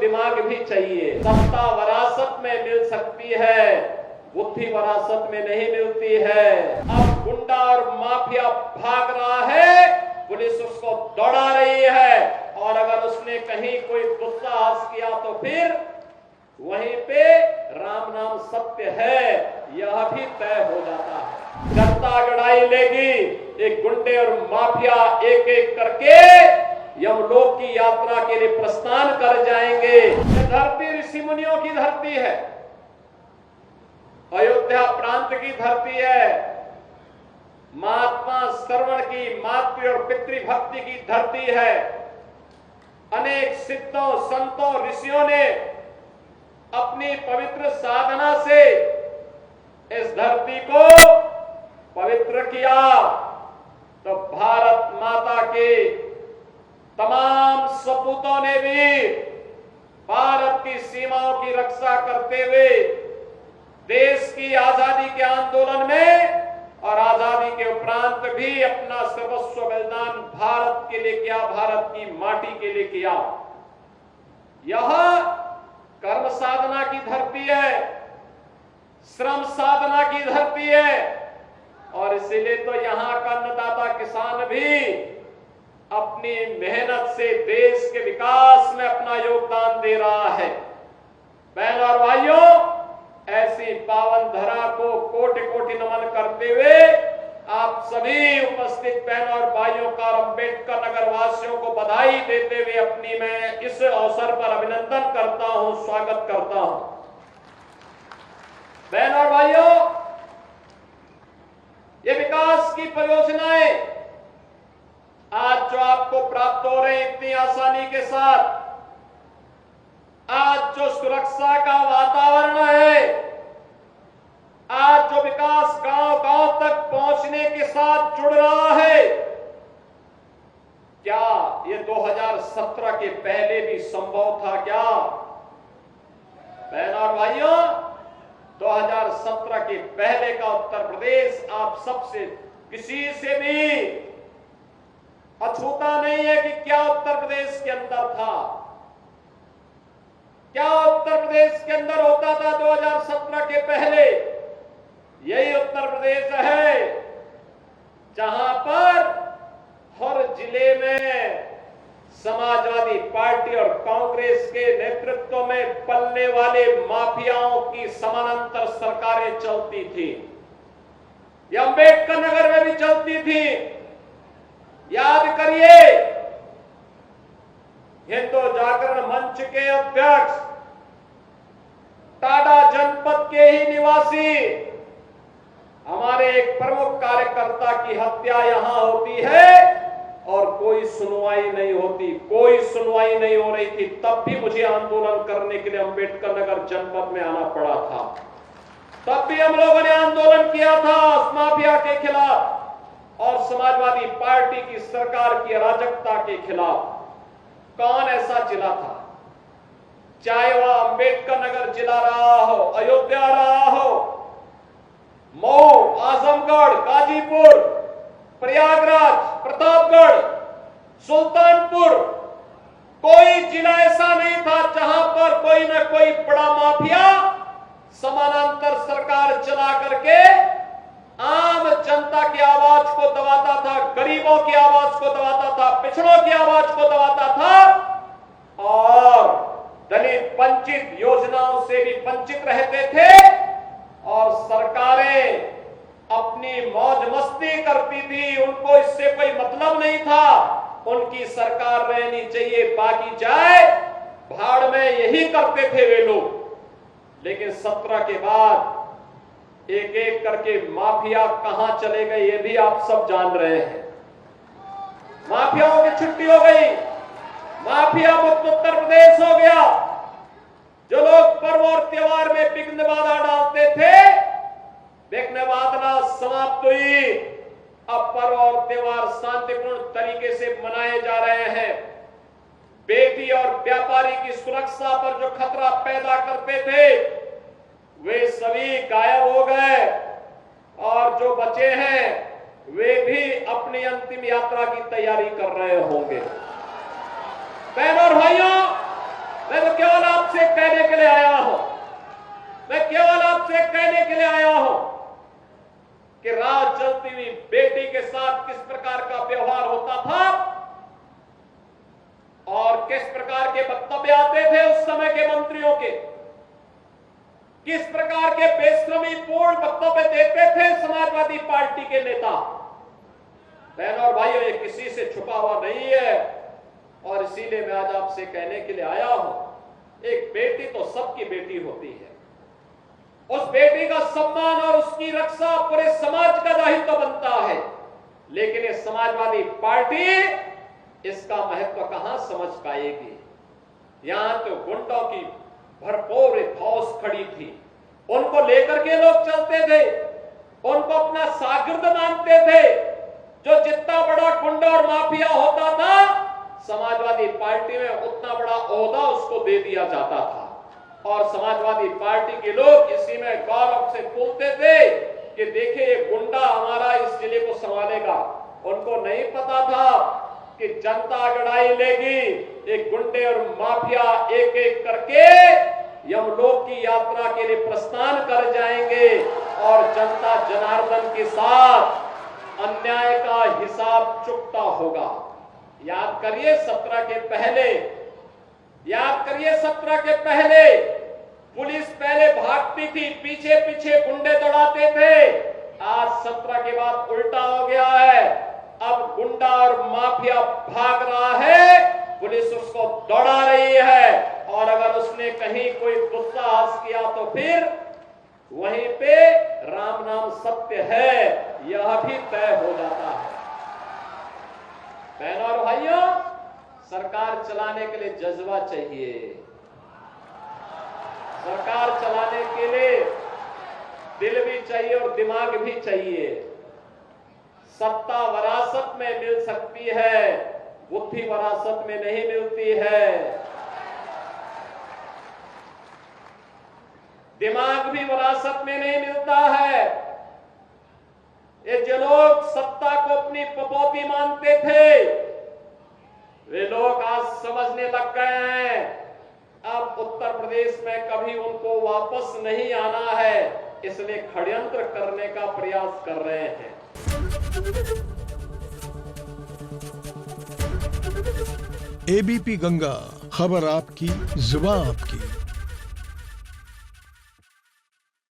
दिमाग भी चाहिए। सत्ता विरासत में मिल सकती है, बुद्धि विरासत में नहीं मिलती है। अब गुंडा और माफिया भाग रहा है, पुलिस उसको दौड़ा रही है, और अगर उसने कहीं कोई दुस्साहस किया तो फिर वहीं पे राम नाम सत्य है, यह भी तय हो जाता है। जनता गड़ाई लेगी, एक गुंडे और माफिया एक एक करके यमलोक की यात्रा के लिए प्रस्थान कर जाएंगे। यह धरती ऋषि मुनियों की धरती है, अयोध्या प्रांत की धरती है, महात्मा श्रवण की, मातृ और पितृभक्ति की धरती है। अनेक सिद्धों, संतों, ऋषियों ने अपनी पवित्र साधना से इस धरती को पवित्र किया। तो भारत माता के तमाम सपूतों ने भी भारत की सीमाओं की रक्षा करते हुए देश की आजादी के आंदोलन में और आजादी के उपरांत भी अपना सर्वस्व बलिदान भारत के लिए किया, भारत की माटी के लिए किया। यह कर्म साधना की धरती है, श्रम साधना की धरती है, और इसीलिए तो यहां का अन्नदाता किसान भी अपनी मेहनत से देश के विकास में अपना योगदान दे रहा है। बहनों और भाइयों, ऐसी पावन धरा को कोटि कोटि नमन करते हुए आप सभी उपस्थित बहनों और भाइयों का अम्बेडकर नगर वासियों को बधाई देते हुए अपनी मैं इस अवसर पर अभिनंदन करता हूं, स्वागत करता हूं। बहनों और भाइयों, ये विकास की परियोजनाएं आज जो आपको प्राप्त हो रही इतनी आसानी के साथ, आज जो सुरक्षा का वातावरण है, आज जो विकास गांव गांव तक पहुंचने के साथ जुड़ रहा है, क्या ये 2017 के पहले भी संभव था क्या? बहनों और भाइयों, 2017 के पहले का उत्तर प्रदेश आप सबसे किसी से भी अछूता नहीं है कि क्या उत्तर प्रदेश के अंदर था, क्या उत्तर प्रदेश के अंदर होता था 2017 के पहले। यही उत्तर प्रदेश है जहां पर हर जिले में समाजवादी पार्टी और कांग्रेस के नेतृत्व में पलने वाले माफियाओं की समानांतर सरकारें चलती थी। यह अम्बेडकर नगर में भी चलती थी। याद करिए, हिंदू जागरण मंच के अध्यक्ष, टाडा जनपद के ही निवासी, हमारे एक प्रमुख कार्यकर्ता की हत्या यहां होती है और कोई सुनवाई नहीं होती, कोई सुनवाई नहीं हो रही थी। तब भी मुझे आंदोलन करने के लिए अम्बेडकर नगर जनपद में आना पड़ा था। तब भी हम लोगों ने आंदोलन किया था उस माफिया के खिलाफ और समाजवादी पार्टी की सरकार की अराजकता के खिलाफ। कौन ऐसा जिला था, चाहे वह अम्बेडकर नगर जिला रहा हो, अयोध्या रहा हो, मऊ, आजमगढ़, गाजीपुर, प्रयागराज, प्रतापगढ़, सुल्तानपुर, कोई जिला ऐसा नहीं था जहां पर कोई न कोई बड़ा माफिया समानांतर सरकार चला करके आम जनता की आवाज को दबाता था, गरीबों की आवाज को दबाता था, पिछड़ों की आवाज को दबाता था और दलित वंचित योजनाओं से भी वंचित रहते थे। और सरकारें अपनी मौज मस्ती करती थी, उनको इससे कोई मतलब नहीं था। उनकी सरकार रहनी चाहिए, बाकी जाए भाड़ में, यही करते थे वे लोग। लेकिन 17 के बाद एक एक करके माफिया कहां चले गए ये भी आप सब जान रहे हैं। माफियाओं की छुट्टी हो गई, माफिया मुक्त उत्तर प्रदेश हो गया। जो लोग पर्व और त्योहार में विघ्न बाधा डालते थे, विघ्न बाधा समाप्त हुई। अब पर्व और त्योहार शांतिपूर्ण तरीके से मनाए जा रहे हैं। बेटी और व्यापारी की सुरक्षा पर जो खतरा पैदा करते थे वे सभी गायब हो गए और जो बचे हैं वे भी अपनी अंतिम यात्रा की तैयारी कर रहे होंगे। बहनों और भाइयों, मैं तो क्या आपसे कहने के लिए आया हूं कि रात जलती हुई बेटी के साथ किस प्रकार का व्यवहार होता था और किस प्रकार के वक्तव्य आते थे उस समय के मंत्रियों के, किस प्रकार के बेशर्मी पूर्ण वक्तव्य देते थे समाजवादी पार्टी के नेता। बहनों और भाइयों, ये किसी से छुपा हुआ नहीं है और इसीलिए मैं आज आपसे कहने के लिए आया हूं, एक बेटी तो सबकी बेटी होती है, उस बेटी का सम्मान और उसकी रक्षा पूरे समाज का दायित्व बनता है। लेकिन ये समाजवादी पार्टी इसका महत्व कहां समझ पाएगी। यहां तो गुंडों की भरपूर फौज खड़ी थी, उनको लेकर के लोग चलते थे, उनको अपना शागिर्द मानते थे। जो जितना बड़ा गुंडा और माफिया होता था समाजवादी पार्टी में उतना बड़ा ओहदा उसको दे दिया जाता था और समाजवादी पार्टी के लोग इसी में गौरव से बोलते थे कि देखिए ये गुंडा हमारा इस जिले को संभालेगा। उनको नहीं पता था कि जनता अगड़ाई लेगी, एक गुंडे और माफिया एक एक करके यमलोक की यात्रा के लिए प्रस्थान कर जाएंगे और जनता जनार्दन के साथ अन्याय का हिसाब चुकता होगा। याद करिए 17 के पहले, याद करिए 17 के पहले पुलिस पहले भागती थी, पीछे पीछे गुंडे दौड़ाते थे। आज 17 के बाद उल्टा हो गया है, अब गुंडा और माफिया भाग रहा है, पुलिस उसको दौड़ा रही है और अगर उसने कहीं कोई दुस्साहस किया तो फिर वहीं पे राम नाम सत्य है यह भी तय हो जाता है। बहनों और भाइयों, सरकार चलाने के लिए जज्बा चाहिए, सरकार चलाने के लिए दिल भी चाहिए और दिमाग भी चाहिए। सत्ता विरासत में मिल सकती है, बुद्धि विरासत में नहीं मिलती है। दिमाग भी विरासत में नहीं मिलता है। ये जो लोग सत्ता को अपनी पपौती मानते थे वे लोग आज समझने लग गए हैं अब उत्तर प्रदेश में कभी उनको वापस नहीं आना है, इसलिए षड्यंत्र करने का प्रयास कर रहे हैं। एबीपी गंगा, खबर आपकी, जुबान आपकी।